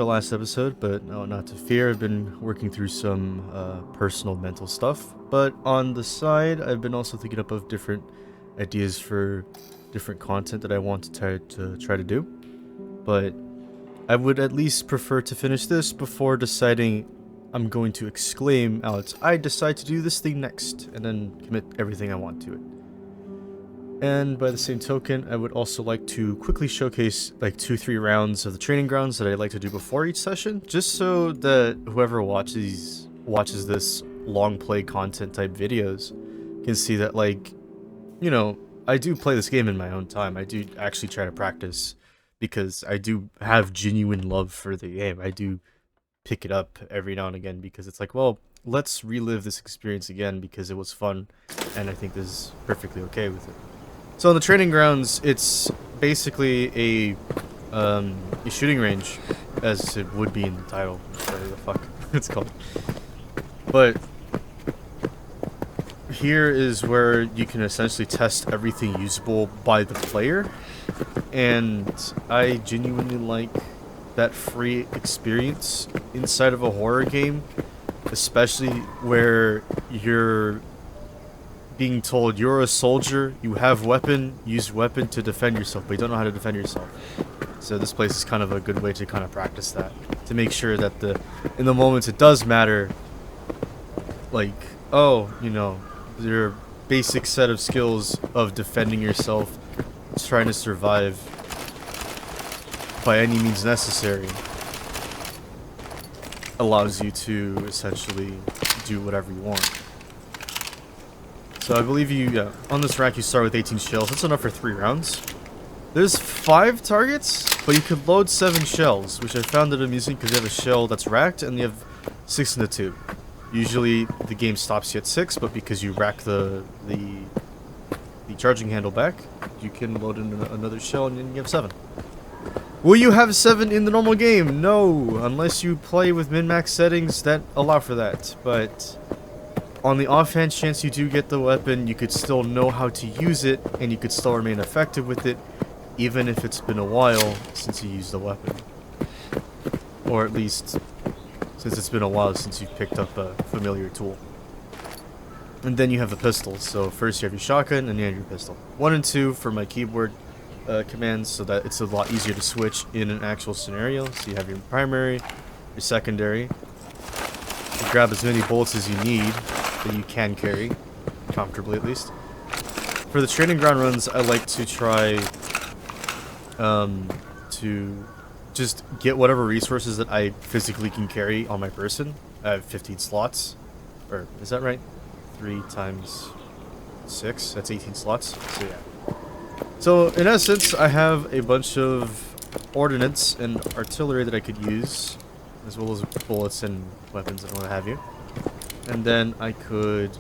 for last episode, but no, not to fear. I've been working through some personal mental stuff. But on the side, I've been also thinking up of different ideas for different content that I want to try to do. But I would at least prefer to finish this before deciding I'm going to exclaim out, I decide to do this thing next, and then commit everything I want to it. And by the same token, I would also like to quickly showcase like 2-3 rounds of the training grounds that I like to do before each session, just so that whoever watches this long play content type videos can see that, like, you know, I do play this game in my own time. I do actually try to practice because I do have genuine love for the game. I do pick it up every now and again because it's like, well, let's relive this experience again because it was fun, and I think this is perfectly okay with it. So on the training grounds, it's basically a shooting range, as it would be in the title, whatever the fuck it's called. But here is where you can essentially test everything usable by the player, and I genuinely like that free experience inside of a horror game, especially where you're being told you're a soldier, you have weapon, use weapon to defend yourself, but you don't know how to defend yourself. So this place is kind of a good way to kind of practice that, to make sure that in the moments it does matter, like, oh, you know, your basic set of skills of defending yourself, trying to survive by any means necessary, allows you to essentially do whatever you want. So I believe on this rack you start with 18 shells. That's enough for 3 rounds. There's 5 targets, but you could load 7 shells, which I found it amusing because you have a shell that's racked and you have 6 in the tube. Usually the game stops you at 6, but because you rack the charging handle back, you can load in another shell and then you have 7. Will you have 7 in the normal game? No, unless you play with min-max settings that allow for that. But on the offhand chance you do get the weapon, you could still know how to use it, and you could still remain effective with it, even if it's been a while since you used the weapon. Or at least, since it's been a while since you've picked up a familiar tool. And then you have the pistols. So first you have your shotgun, and you have your pistol. 1 and 2 for my keyboard commands, so that it's a lot easier to switch in an actual scenario. So you have your primary, your secondary. You grab as many bullets as you need that you can carry, comfortably at least. For the training ground runs, I like to try to just get whatever resources that I physically can carry on my person. I have 15 slots, or is that right? 3 times 6, that's 18 slots, so yeah. So in essence, I have a bunch of ordnance and artillery that I could use, as well as bullets and weapons and what have you. And then I could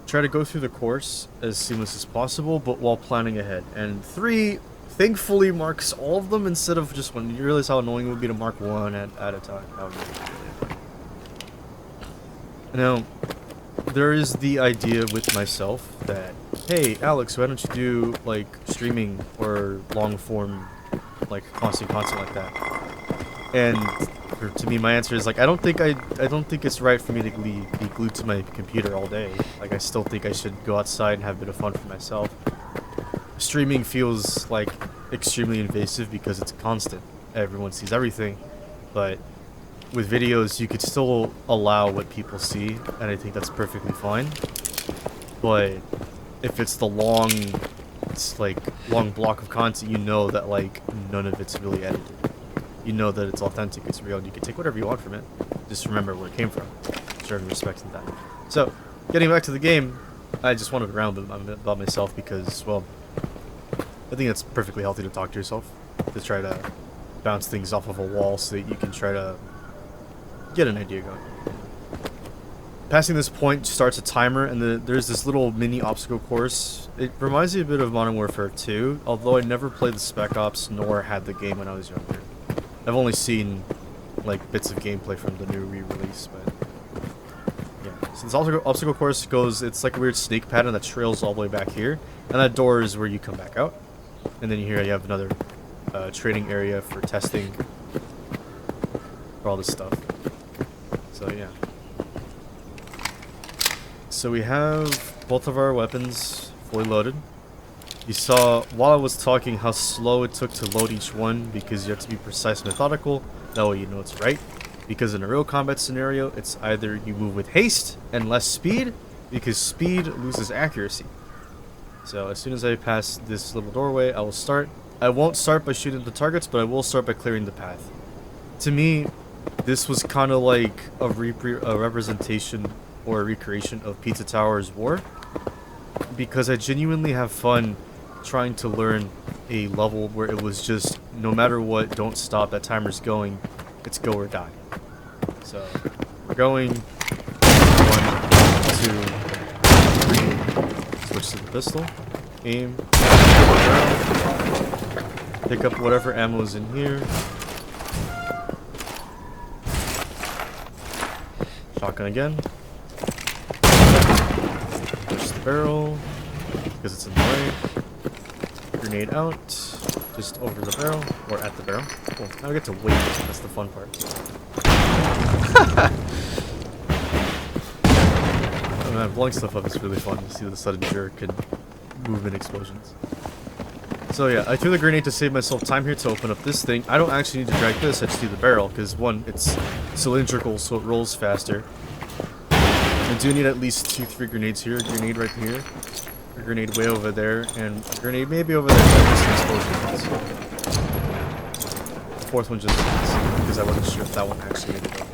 try to go through the course as seamless as possible, but while planning ahead. And 3 thankfully marks all of them instead of just 1. You realize how annoying it would be to mark 1 at a time. That would be now, there is the idea with myself that, hey, Alex, why don't you do, like, streaming or long form, like, constant content like that? And to me, my answer is, like, I don't think it's right for me to be glued to my computer all day. Like, I still think I should go outside and have a bit of fun for myself. Streaming feels, like, extremely invasive because it's constant. Everyone sees everything, but with videos, you could still allow what people see, and I think that's perfectly fine. But if it's the long block of content, you know that, like, none of it's really edited. You know that it's authentic, it's real, and you can take whatever you want from it. Just remember where it came from. Showing respect in that. So, getting back to the game, I just wanted to round about myself because, well, I think it's perfectly healthy to talk to yourself, to try to bounce things off of a wall so that you can try to get an idea going. Passing this point starts a timer, and there's this little mini obstacle course. It reminds me a bit of Modern Warfare 2, although I never played the Spec Ops nor had the game when I was younger. I've only seen, like, bits of gameplay from the new re-release, but yeah. So this obstacle course goes, it's like a weird snake pattern that trails all the way back here, and that door is where you come back out. And then here you have another training area for testing for all this stuff. So yeah. So we have both of our weapons fully loaded. You saw while I was talking how slow it took to load each one because you have to be precise and methodical. That way you know it's right. Because in a real combat scenario, it's either you move with haste and less speed, because speed loses accuracy. So as soon as I pass this little doorway, I will start. I won't start by shooting the targets, but I will start by clearing the path. To me, this was kind of like a representation or a recreation of Pizza Tower's War, because I genuinely have fun trying to learn a level where it was just no matter what, don't stop, that timer's going, it's go or die. So we're going 1, 2, 3, switch to the pistol, aim, pick up whatever ammo is in here, shotgun again, push the barrel because it's in the way, grenade out, just over the barrel, or at the barrel. Cool, now I get to wait, that's the fun part. Oh man, blowing stuff up is really fun to see the sudden jerk and movement explosions. So yeah, I threw the grenade to save myself time here to open up this thing. I don't actually need to drag this, I just need the barrel, because one, it's cylindrical so it rolls faster. I do need at least 2-3 grenades here, a grenade right here, a grenade way over there, and a grenade maybe over there for explosions. The fourth one just because I wasn't sure if that one actually made it up.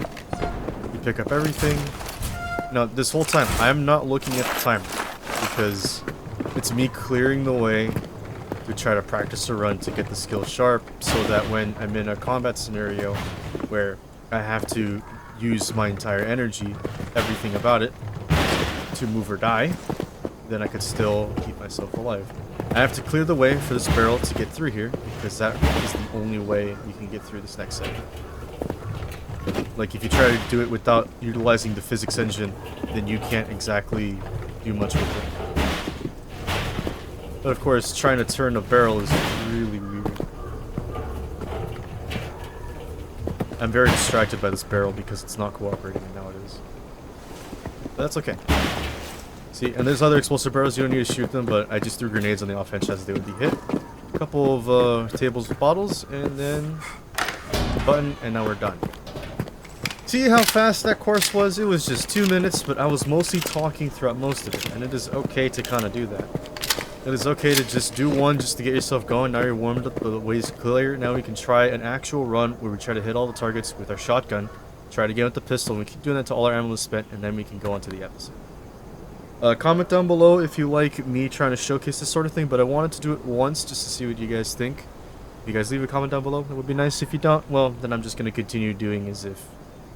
You pick up everything. Now, this whole time, I'm not looking at the timer, because it's me clearing the way to try to practice a run to get the skill sharp, so that when I'm in a combat scenario where I have to use my entire energy, everything about it, to move or die, then I could still keep myself alive. I have to clear the way for this barrel to get through here, because that is the only way you can get through this next segment. Like, if you try to do it without utilizing the physics engine, then you can't exactly do much with it. But of course, trying to turn a barrel is really weird. I'm very distracted by this barrel because it's not cooperating, and now it is. But that's okay. See, and there's other explosive barrels, you don't need to shoot them, but I just threw grenades on the off chance they would be hit. A couple of tables with bottles, and then a button, and now we're done. See how fast that course was? It was just 2 minutes, but I was mostly talking throughout most of it, and it is okay to kind of do that. It is okay to just do one just to get yourself going. Now you're warmed up, the way's clear. Now we can try an actual run where we try to hit all the targets with our shotgun, try to get with the pistol, and we keep doing that until all our ammo is spent, and then we can go on to the episode. Comment down below if you like me trying to showcase this sort of thing, but I wanted to do it once just to see what you guys think. If you guys leave a comment down below, it would be nice. If you don't, well, then I'm just going to continue doing as if,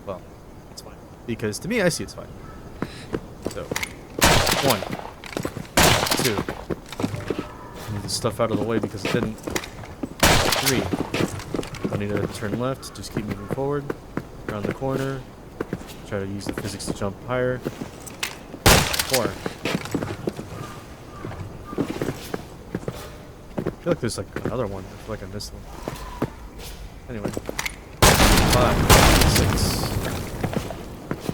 well, it's fine. Because to me, I see it's fine. So, 1, 2. Move the stuff out of the way because it didn't. 3. Don't need to turn left, just keep moving forward. Around the corner. Try to use the physics to jump higher. 4. I feel like there's like another one. I feel like I missed one. Anyway. 5, 6.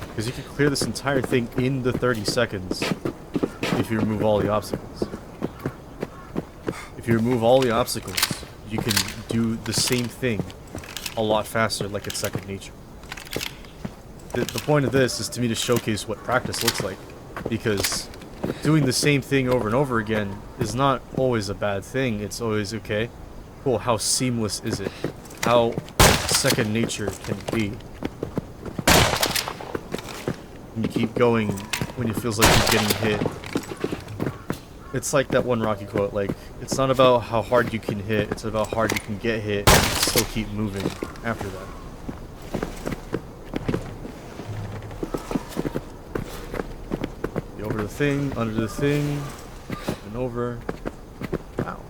Because you can clear this entire thing in the 30 seconds if you remove all the obstacles. If you remove all the obstacles, you can do the same thing a lot faster, like it's second nature. The point of this is to me to showcase what practice looks like. Because doing the same thing over and over again is not always a bad thing. It's always, okay, cool, how seamless is it? How second nature can it be? And you keep going when it feels like you're getting hit. It's like that one Rocky quote, like, it's not about how hard you can hit, it's about how hard you can get hit and still keep moving after that. Over the thing, under the thing, and over. Wow.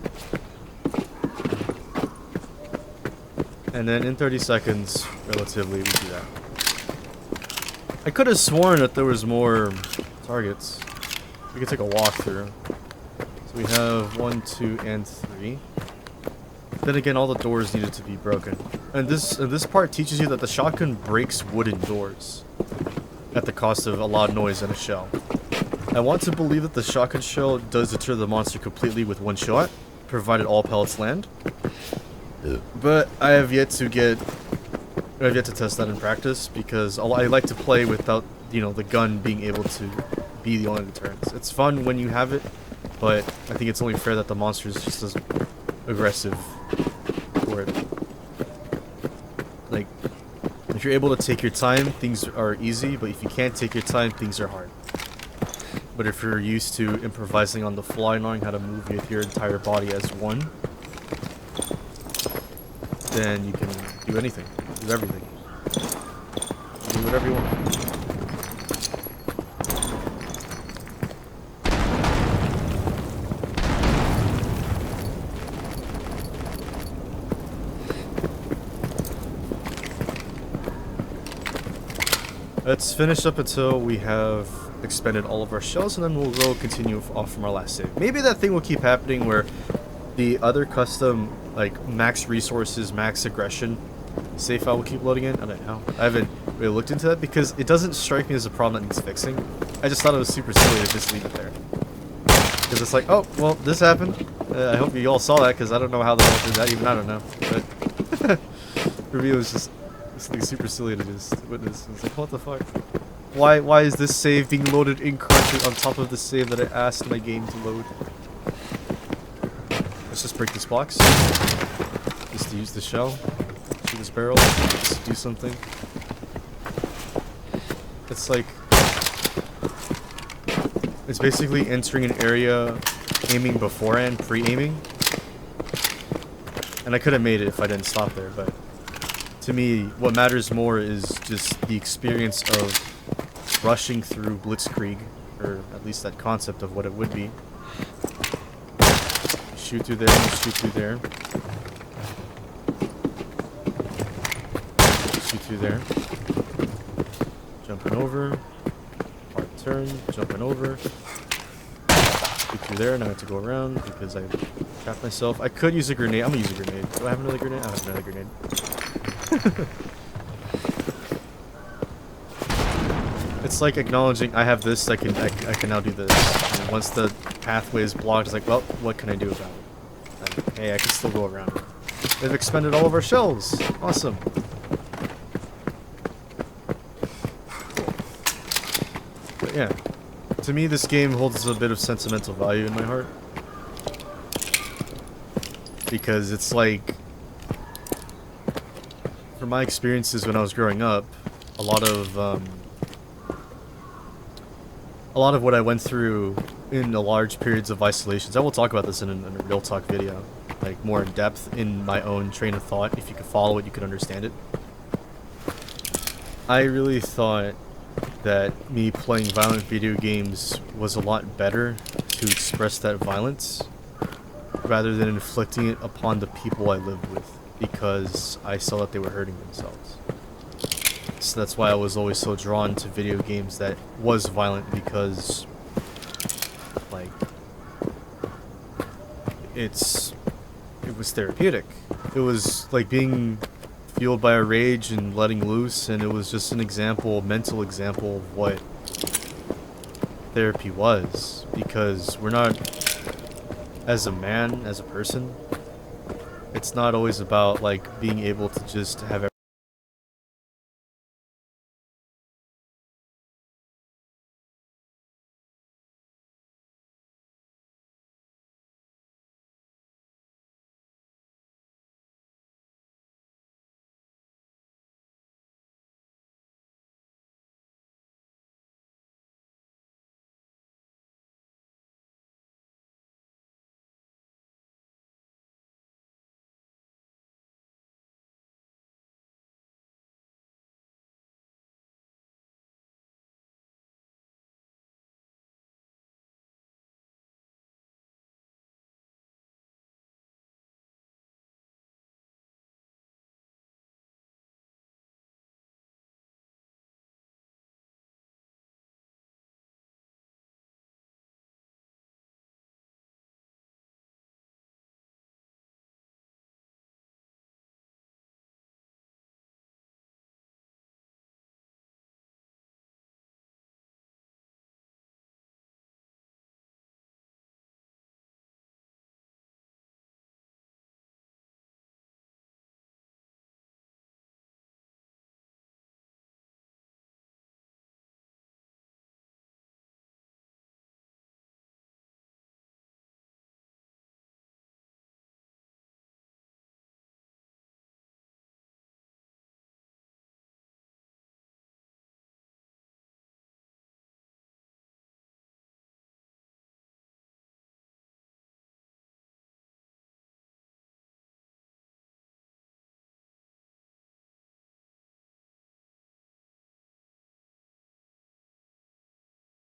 And then in 30 seconds, relatively, we do that. I could have sworn that there was more targets. We could take a walk through. So we have 1, 2, and 3. Then again, all the doors needed to be broken. And this part teaches you that the shotgun breaks wooden doors at the cost of a loud noise and a shell. I want to believe that the shotgun shell does deter the monster completely with one shot, provided all pellets land. But I have yet to test that in practice, because I like to play without, you know, the gun being able to be the only deterrent. It's fun when you have it, but I think it's only fair that the monster is just as aggressive for it. Like, if you're able to take your time, things are easy, but if you can't take your time, things are hard. But if you're used to improvising on the fly, knowing how to move with your entire body as one, then you can do anything, do everything. Do whatever you want. Let's finish up until we have expended all of our shells, and then we'll go continue off from our last save. Maybe that thing will keep happening where the other custom, like, max resources, max aggression save file will keep loading in. I don't know. I haven't really looked into that because it doesn't strike me as a problem that needs fixing. I just thought it was super silly to just leave it there. Because it's like, oh, well, this happened. I hope you all saw that, because I don't know how the hell did that, even I don't know. But for me, it was just something super silly to just witness. It's like, what the fuck? Why is this save being loaded incorrectly on top of the save that I asked my game to load? Let's just break this box. Just to use the shell. Shoot this barrel. Just do something. It's like, it's basically entering an area, aiming beforehand, pre-aiming. And I could have made it if I didn't stop there, but to me, what matters more is just the experience of rushing through Blitzkrieg, or at least that concept of what it would be. Shoot through there, shoot through there. Shoot through there. Jumping over. Hard turn, jumping over. Shoot through there, now I have to go around because I trapped myself. I could use a grenade. I'm gonna use a grenade. Do I have another grenade? I have another grenade. It's like acknowledging I have this, I can now do this. And once the pathway is blocked, it's like, well, what can I do about it? And, hey, I can still go around it. They've expended all of our shells. Awesome. But yeah, to me this game holds a bit of sentimental value in my heart. Because it's like, from my experiences when I was growing up, a lot of what I went through in the large periods of isolations, I will talk about this in a real talk video, like more in depth in my own train of thought. If you could follow it, you could understand it. I really thought that me playing violent video games was a lot better to express that violence rather than inflicting it upon the people I lived with, because I saw that they were hurting themselves. So that's why I was always so drawn to video games that was violent, because like it was therapeutic. It was like being fueled by a rage and letting loose, and it was just an example, mental example of what therapy was, because we're not, as a man, as a person, it's not always about like being able to just have